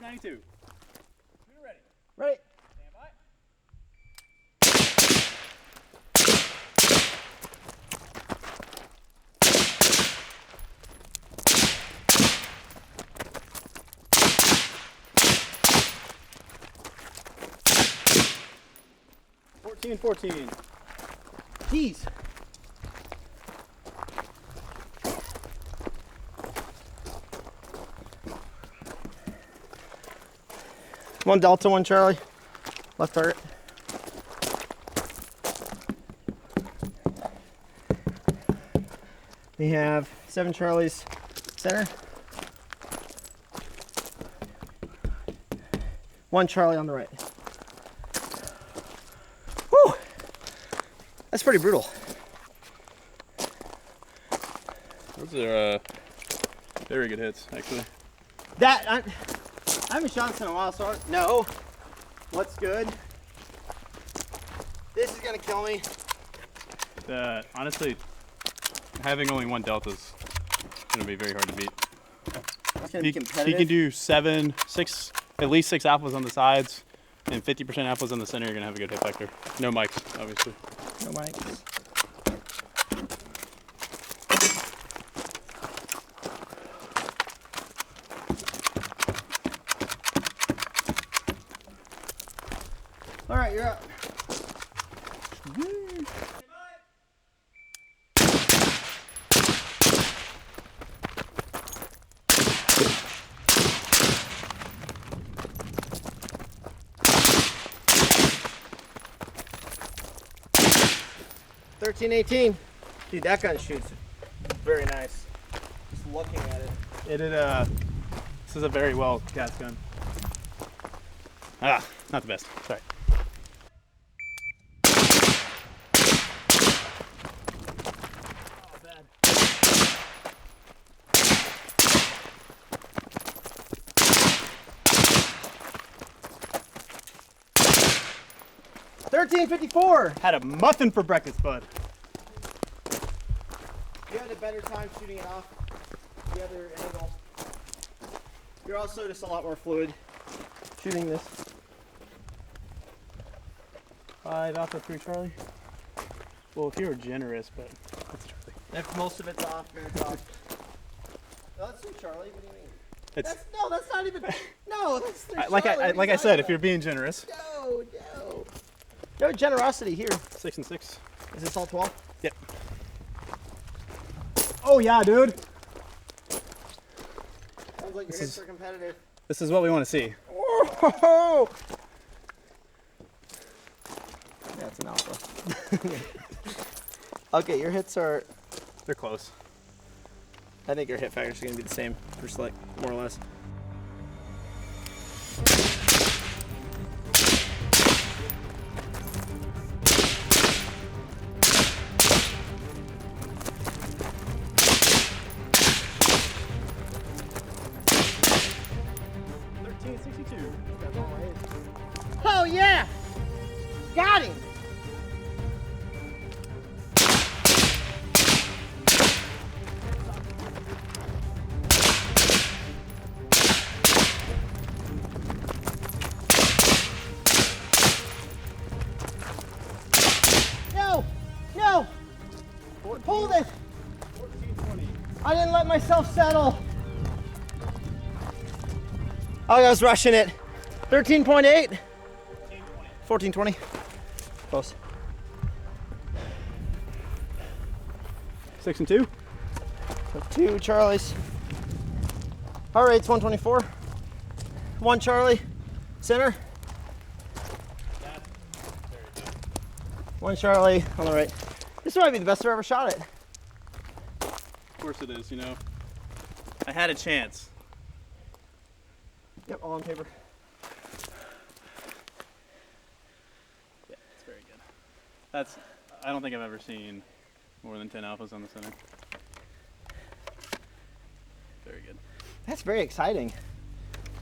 92. Shooter ready. Ready. Stand by. $14-14. Jeez. One Delta, one Charlie. Left target. We have 7 Charlies center. 1 Charlie on the right. Whew! That's pretty brutal. Those are very good hits, actually. I haven't shot this in a while, so I don't know what's good. This is gonna kill me. Honestly, having only 1 Delta is gonna be very hard to beat. It's gonna be He competitive. can do 7, 6, at least 6 alphas on the sides, and 50% alphas on the center. You're gonna have a good hit factor. No mics, obviously. No mics. All right, you're up. $13-18. Dude, that gun shoots very nice. Just looking at it. This is a very well cast gun. Not the best. Sorry. Oh, bad. $13.54. Had a muffin for breakfast, bud. You had a better time shooting it off the other angle. You're also just a lot more fluid shooting this. 5 alpha, 3 Charlie. Well, if you were generous, but that's Charlie. If most of it's off, then it's off. No, that's 3 Charlie. What do you mean? It's That's not even. No, that's 3 like Charlie. I said, if you're being generous. No. No generosity here. 6 and 6. Is this all 12? Yep. Oh yeah, dude. Sounds like your hits are competitive. This is what we want to see. Whoa! Yeah, it's an alpha. Okay, your hits are. They're close. I think your hit factors are going to be the same, just like more or less. Oh yeah! Got him! No! Hold it! 14-20. I didn't let myself settle. Oh, I was rushing it. 13.8. 14-20. Close. 6 and 2. So 2 Charlies. Heart rate's 124. 1 Charlie. Center. That's very good. 1 Charlie on the right. This might be the best I've ever shot it. Of course it is, you know. I had a chance. Yep, all on paper. Yeah, it's very good. I don't think I've ever seen more than 10 alphas on the center. Very good. That's very exciting.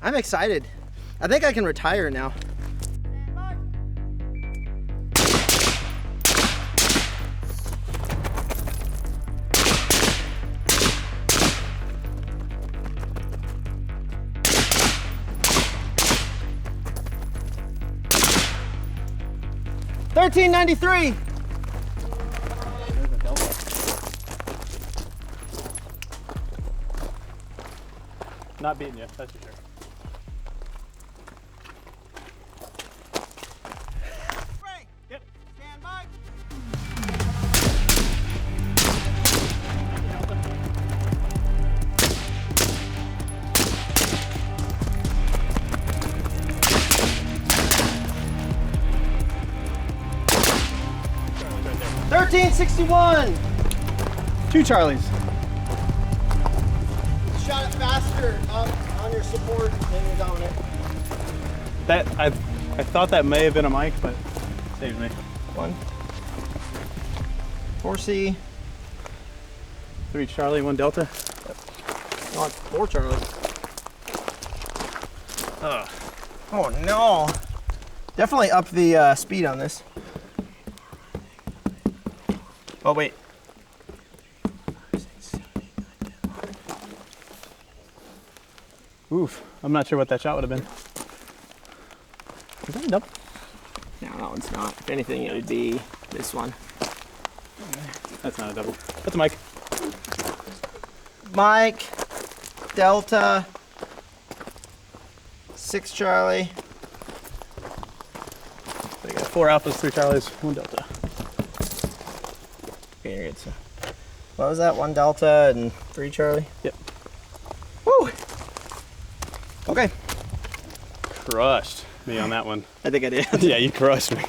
I'm excited. I think I can retire now. 1393. There's a delta. Not beating you, that's for sure. Yep. Stand by. Right there. 1361. 2 Charlies. Shot it faster on your support than your dominant. That I thought that may have been a mic, but saved me. 1. 4C. 3 Charlie, 1 Delta. Oh, it's 4 Charlie. Ugh. Oh no. Definitely up the speed on this. Oh wait. Oof. I'm not sure what that shot would have been. Is that a double? No, that one's not. If anything, it would be this one. That's not a double. That's a mic. Mike, Delta, 6 Charlie. So you got 4 Alphas, 3 Charlies, 1 Delta. Okay, you're good. So, what was that? 1 Delta and 3 Charlie? Yep. Woo! Okay. Crushed me on that one. I think I did. Yeah, you crushed me.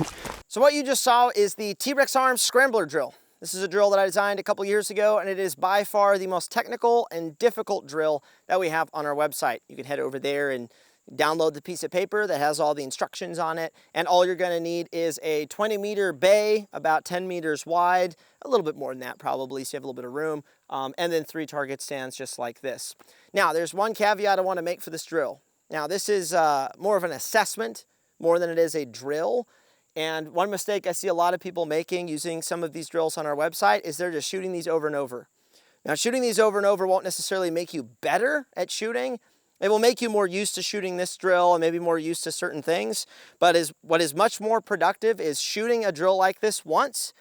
So what you just saw is the T.REX ARMS Scrambler Drill. This is a drill that I designed a couple years ago, and it is by far the most technical and difficult drill that we have on our website. You can head over there and download the piece of paper that has all the instructions on it, and all you're going to need is a 20-meter bay, about 10 meters wide, a little bit more than that probably, so you have a little bit of room, and then 3 target stands just like this. Now, there's one caveat I want to make for this drill. Now, this is more of an assessment more than it is a drill. And one mistake I see a lot of people making using some of these drills on our website is they're just shooting these over and over. Now, shooting these over and over won't necessarily make you better at shooting. It will make you more used to shooting this drill and maybe more used to certain things. But what is much more productive is shooting a drill like this once,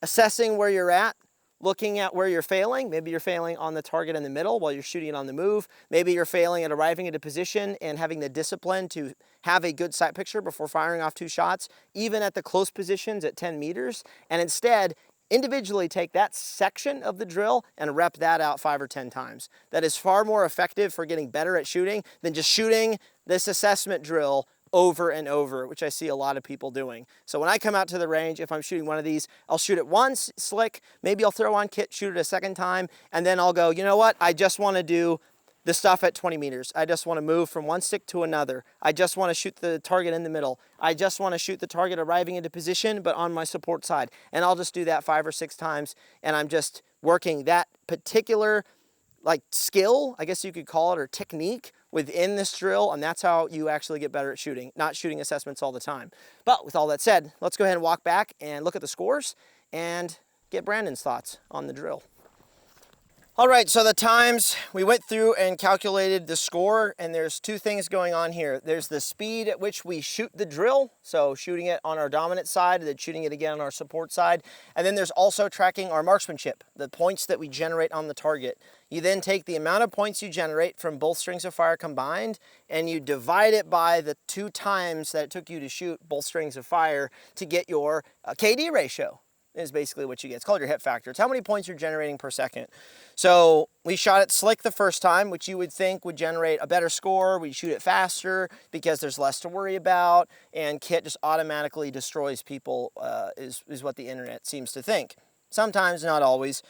assessing where you're at, looking at where you're failing. Maybe you're failing on the target in the middle while you're shooting it on the move. Maybe you're failing at arriving at a position and having the discipline to have a good sight picture before firing off 2 shots, even at the close positions at 10 meters. And instead, individually take that section of the drill and rep that out 5 or 10 times. That is far more effective for getting better at shooting than just shooting this assessment drill over and over, which I see a lot of people doing. So when I come out to the range, if I'm shooting one of these, I'll shoot it once, slick, maybe I'll throw on kit, shoot it a second time, and then I'll go, you know what, I just want to do the stuff at 20 meters. I just want to move from one stick to another. I just want to shoot the target in the middle. I just want to shoot the target arriving into position, but on my support side. And I'll just do that 5 or 6 times, and I'm just working that particular skill, I guess you could call it, or technique within this drill, and that's how you actually get better at shooting, not shooting assessments all the time. But with all that said, let's go ahead and walk back and look at the scores and get Brandon's thoughts on the drill. All right, so the times, we went through and calculated the score, and there's 2 things going on here. There's the speed at which we shoot the drill, so shooting it on our dominant side, and then shooting it again on our support side. And then there's also tracking our marksmanship, the points that we generate on the target. You then take the amount of points you generate from both strings of fire combined, and you divide it by the 2 times that it took you to shoot both strings of fire to get your KD ratio. Is basically what you get. It's called your hit factor. It's how many points you're generating per second. So we shot it slick the first time, which you would think would generate a better score. We shoot it faster because there's less to worry about, and kit just automatically destroys people, is what the internet seems to think. Sometimes, not always.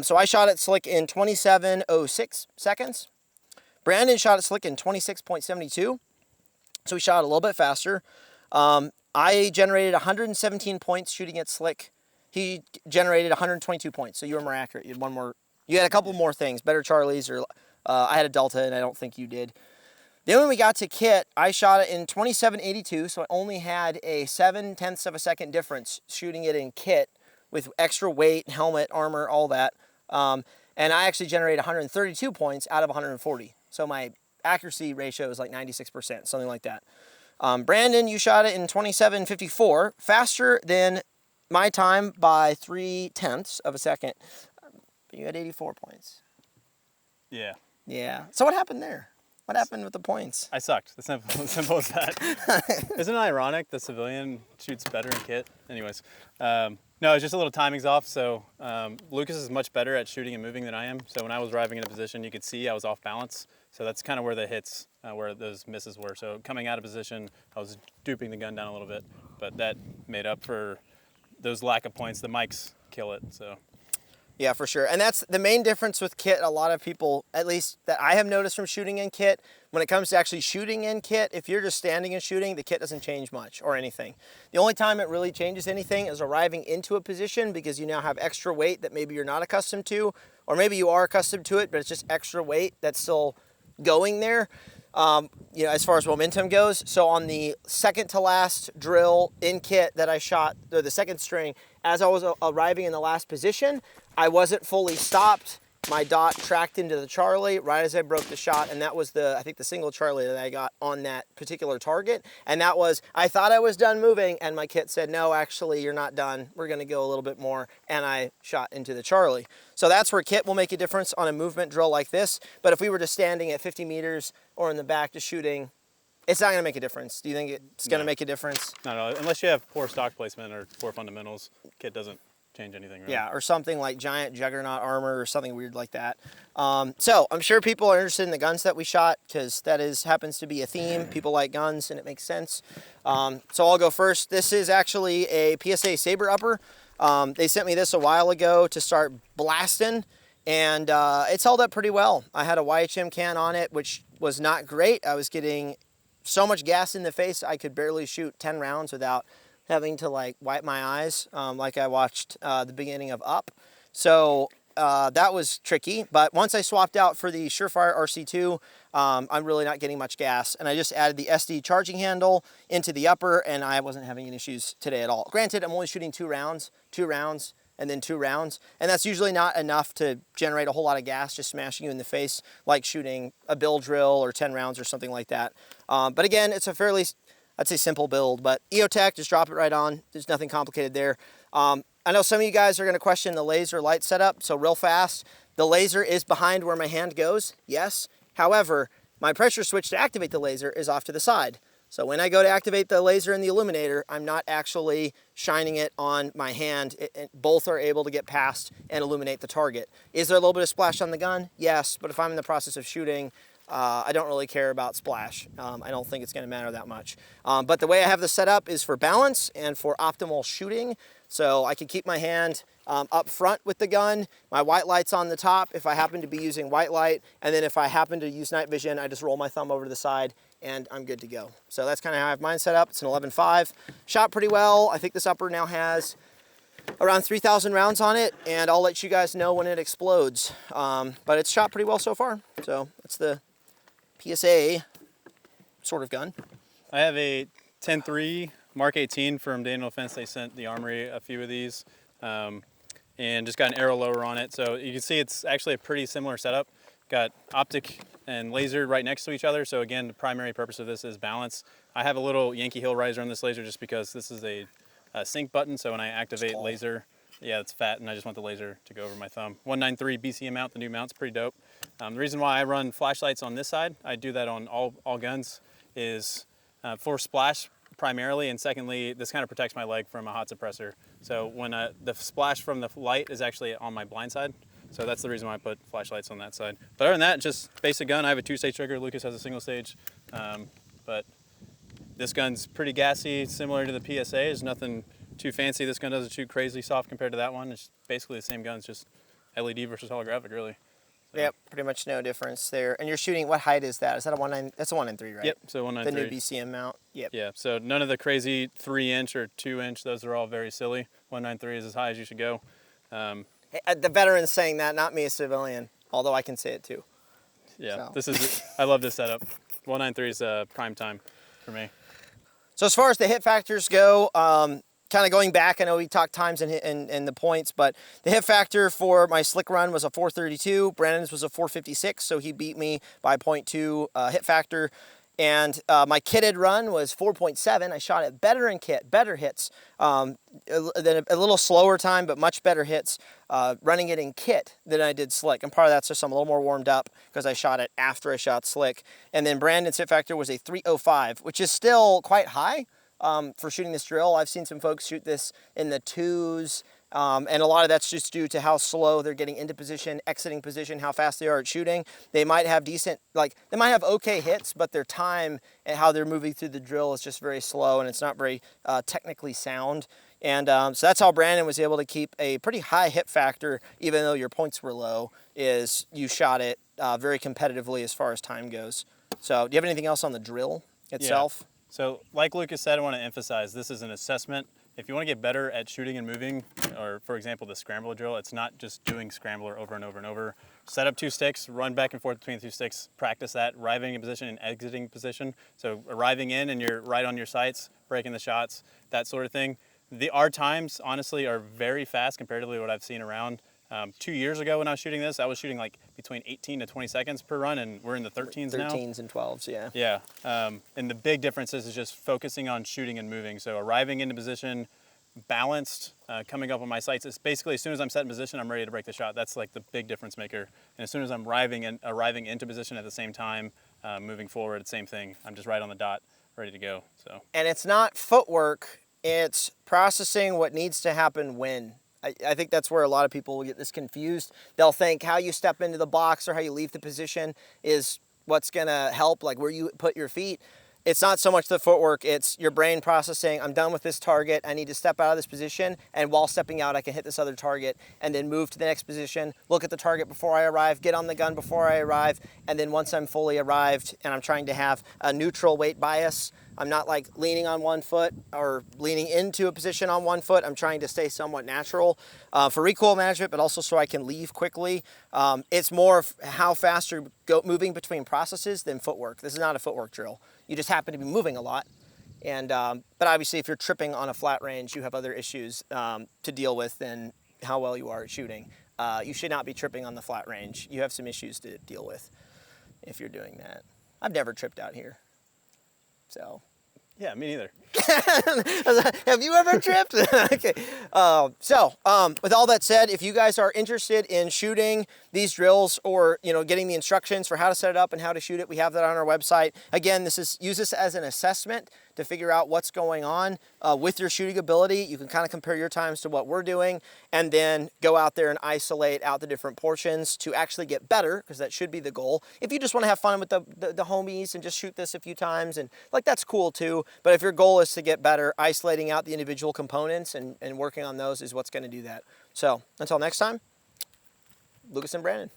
So I shot it slick in 27.06 seconds. Brandon shot it slick in 26.72. So we shot a little bit faster. I generated 117 points shooting it slick. He generated 122 points, so you were more accurate. You had one more. You had a couple more things, better Charlies, or I had a Delta, and I don't think you did. Then when we got to kit, I shot it in 27.82, so I only had a 0.7 of a second difference shooting it in kit with extra weight, helmet, armor, all that. And I actually generated 132 points out of 140. So my accuracy ratio is like 96%, something like that. Brandon, you shot it in 27:54, faster than my time by 3/10 of a second. But you had 84 points. Yeah. Yeah. So what happened there? What happened with the points? I sucked. It's simple as that. Isn't it ironic the civilian shoots better in kit? Anyways, no, it's just a little timing's off. So Lucas is much better at shooting and moving than I am. So when I was arriving in a position, you could see I was off balance. So that's kind of where the hits, where those misses were. So coming out of position, I was duping the gun down a little bit, but that made up for those lack of points. The mics kill it. So. Yeah, for sure. And that's the main difference with kit. A lot of people, at least that I have noticed from shooting in kit, when it comes to actually shooting in kit, if you're just standing and shooting, the kit doesn't change much or anything. The only time it really changes anything is arriving into a position, because you now have extra weight that maybe you're not accustomed to, or maybe you are accustomed to it, but it's just extra weight that's still going there. You know, as far as momentum goes. So on the second to last drill in kit that I shot, or the second string, as I was arriving in the last position, I wasn't fully stopped. My dot tracked into the Charlie right as I broke the shot, and that was I think the single Charlie that I got on that particular target. And that was, I thought I was done moving, and my kit said, no, actually, you're not done. We're gonna go a little bit more, and I shot into the Charlie. So that's where kit will make a difference on a movement drill like this. But if we were just standing at 50 meters or in the back just shooting, it's not gonna make a difference. Do you think it's gonna make a difference? No, unless you have poor stock placement or poor fundamentals, kit doesn't change anything, right? Yeah, or something like giant juggernaut armor or something weird like that. So I'm sure people are interested in the guns that we shot, because that happens to be a theme. People like guns, and it makes sense. So I'll go first. This is actually a PSA Saber upper. They sent me this a while ago to start blasting, and it's held up pretty well. I had a YHM can on it, which was not great. I was getting so much gas in the face, I could barely shoot 10 rounds without having to like wipe my eyes, like I watched the beginning of Up. So that was tricky, but once I swapped out for the Surefire RC2, I'm really not getting much gas, and I just added the SD charging handle into the upper, and I wasn't having any issues today at all. Granted, I'm only shooting 2 rounds, and then 2 rounds, and that's usually not enough to generate a whole lot of gas, just smashing you in the face, like shooting a bill drill or 10 rounds or something like that. But again, it's a fairly, I'd say, simple build, but EOTech, just drop it right on. There's nothing complicated there. I know some of you guys are gonna question the laser light setup, so real fast, the laser is behind where my hand goes, yes. However, my pressure switch to activate the laser is off to the side. So when I go to activate the laser in the illuminator, I'm not actually shining it on my hand. Both are able to get past and illuminate the target. Is there a little bit of splash on the gun? Yes, but if I'm in the process of shooting, I don't really care about splash. I don't think it's gonna matter that much. But the way I have this set up is for balance and for optimal shooting. So I can keep my hand up front with the gun. My white light's on the top if I happen to be using white light. And then if I happen to use night vision, I just roll my thumb over to the side and I'm good to go. So that's kind of how I have mine set up. It's an 11.5. Shot pretty well. I think this upper now has around 3,000 rounds on it, and I'll let you guys know when it explodes. But it's shot pretty well so far. So that's the PSA sort of gun. I have a 10.3 Mark 18 from Daniel Defense. They sent the Armory a few of these, and just got an arrow lower on it. So you can see it's actually a pretty similar setup. Got optic and laser right next to each other. So again, the primary purpose of this is balance. I have a little Yankee Hill riser on this laser just because this is a sync button. So when I activate laser, yeah, it's fat, and I just want the laser to go over my thumb. 193 BCM mount, the new mount's pretty dope. The reason why I run flashlights on this side, I do that on all guns, is for splash primarily, and secondly, this kind of protects my leg from a hot suppressor. So when the splash from the light is actually on my blind side, so that's the reason why I put flashlights on that side. But other than that, just basic gun. I have a 2-stage trigger. Lucas has a single stage, but this gun's pretty gassy, similar to the PSA. There's nothing too fancy. This gun doesn't shoot crazy soft compared to that one. It's basically the same gun. It's just LED versus holographic, really. So. Yep, pretty much no difference there. And you're shooting, what height is that? Is that a 1.9? That's a 1.93, right? Yep, so 1.93. The new BCM mount. Yep. Yeah, so none of the crazy 3-inch or 2-inch. Those are all very silly. 1.93 is as high as you should go. The veteran's saying that, not me, a civilian. Although I can say it too. Yeah, so. This is. I love this setup. 1.93 is prime time for me. So as far as the hit factors go, kind of going back, I know we talked times and the points, but the hit factor for my slick run was a 432. Brandon's was a 456, so he beat me by 0.2 hit factor. And my kitted run was 4.7. I shot it better in kit, better hits, than a little slower time, but much better hits running it in kit than I did slick. And part of that's just I'm a little more warmed up because I shot it after I shot slick. And then Brandon's hit factor was a 305, which is still quite high for shooting this drill. I've seen some folks shoot this in the 2s. And a lot of that's just due to how slow they're getting into position, exiting position, how fast they are at shooting. They might have decent, like they might have okay hits, but their time and how they're moving through the drill is just very slow and it's not very technically sound. And so that's how Brandon was able to keep a pretty high hit factor, even though your points were low, is you shot it very competitively as far as time goes. So do you have anything else on the drill itself? Yeah. So like Lucas said, I want to emphasize this is an assessment. If you want to get better at shooting and moving, or for example, the scrambler drill, it's not just doing scrambler over and over and over. Set up 2 sticks, run back and forth between the 2 sticks, practice that, arriving in position and exiting position. So arriving in and you're right on your sights, breaking the shots, that sort of thing. Our times, honestly, are very fast comparatively to what I've seen around. 2 years ago when I was shooting this, I was shooting like between 18 to 20 seconds per run, and we're in the 13s now. 13s and 12s, yeah. Yeah, and the big difference is just focusing on shooting and moving. So arriving into position, balanced, coming up on my sights. It's basically as soon as I'm set in position, I'm ready to break the shot. That's like the big difference maker. And as soon as I'm arriving into position at the same time, moving forward, same thing. I'm just right on the dot, ready to go. So. And it's not footwork, it's processing what needs to happen when. I think that's where a lot of people will get this confused. They'll think how you step into the box or how you leave the position is what's gonna help, like where you put your feet. It's not so much the footwork, it's your brain processing, I'm done with this target, I need to step out of this position, and while stepping out I can hit this other target, and then move to the next position, look at the target before I arrive, get on the gun before I arrive, and then once I'm fully arrived and I'm trying to have a neutral weight bias, I'm not like leaning on one foot or leaning into a position on one foot. I'm trying to stay somewhat natural for recoil management, but also so I can leave quickly. It's more of how fast you're moving between processes than footwork. This is not a footwork drill. You just happen to be moving a lot. And but obviously if you're tripping on a flat range, you have other issues to deal with than how well you are at shooting. You should not be tripping on the flat range. You have some issues to deal with if you're doing that. I've never tripped out here. So. Yeah, me neither. Have you ever tripped? Okay. With all that said, if you guys are interested in shooting these drills or getting the instructions for how to set it up and how to shoot it, we have that on our website. Again, use this as an assessment to figure out what's going on with your shooting ability. You can kind of compare your times to what we're doing and then go out there and isolate out the different portions to actually get better, because that should be the goal. If you just want to have fun with the homies and just shoot this a few times, and like that's cool too. But if your goal is to get better, isolating out the individual components and working on those is what's going to do that. So until next time, Lucas and Brandon.